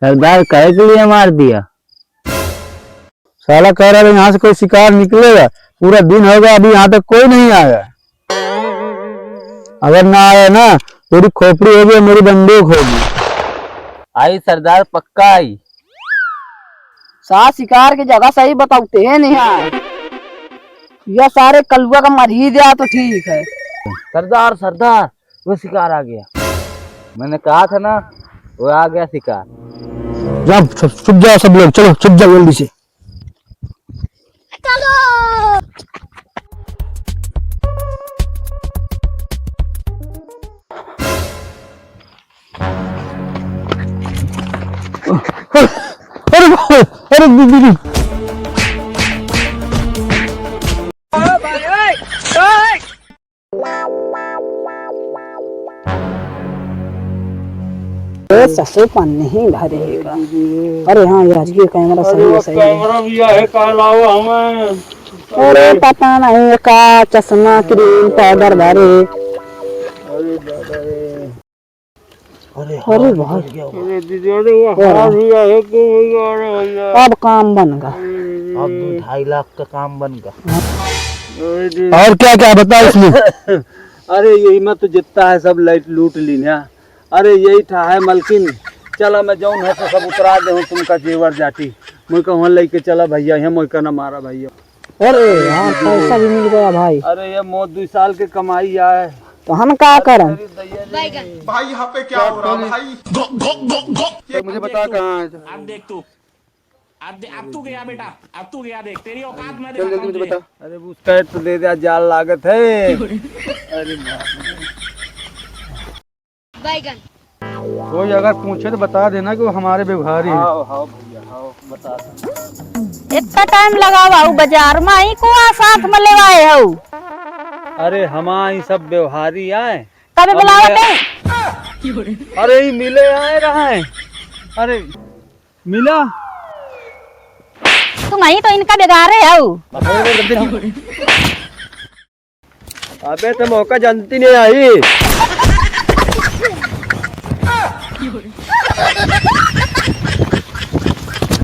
सरदार कहे के लिए मार दिया? साला कह रहा है यहाँ से कोई शिकार निकलेगा। पूरा दिन हो गया, अभी यहाँ तक कोई नहीं आया। अगर ना आया ना, तेरी खोपड़ी होगी, मेरी बंदूक होगी। आई सरदार, पक्का आई। साथ शिकार की जगह सही बताते हैं नहीं आए। यह सारे कलुआ का मर ही दिया तो ठीक है। सरदार सरदार, वो शिकार आ गया। मैंने कहा था ना, वो आ गया शिकार। जाओ, छुप जाओ सब लोग, चलो छुप जाओ जल्दी से। अरे दीदी, ससे पान नहीं भरेगा। अरे हाँ, ये राजकीय कैमरा सही है, सही कैमरा भी है, कहाँ लाओ हमें? अरे पता नहीं का चश्मा क्रीम पाउडर भरे। अरे बहुत अब काम बन गया। अब 2.5 लाख का काम बन गया। और क्या क्या बताओ इसमें? अरे यही मत तो जितना है सब लाइट लूट ली ना। अरे यही था है मलकिन, चला मैं जाऊँ है तो सब उतरा दे तुमका जेवर जाती। मैं कहूँ लेके चला भैया, है मैं कहना मारा भैया। अरे यार पैसा भी मिल गया भाई। अरे ये मौत 2 साल के कमाई आए तो हम क्या करें? भाई यहाँ पे क्या हो रहा है भाई? मुझे बता कहाँ है। अब देख तू, अब तू गया बेटा, अब तू गया, देख तेरी औकात में चल जल्दी मुझे दिखाता बता। अरे उसका तो दे दिया, जाल लागत है। अरे कोई अगर पूछे तो बता देना कि वो हमारे व्यवहारी है। हाँ भैया, हाँ बता। इतना टाइम लगा बाबू बाजार में आई को साथ में ले आए हो? अरे हमारी सब व्यवहारी आए। कभी बुलावट है? अरे ये मिले आए रहा है। अरे मिला तुम आई तो इनका बिगाड़े हो। अबे तो मौका जानती नहीं आई।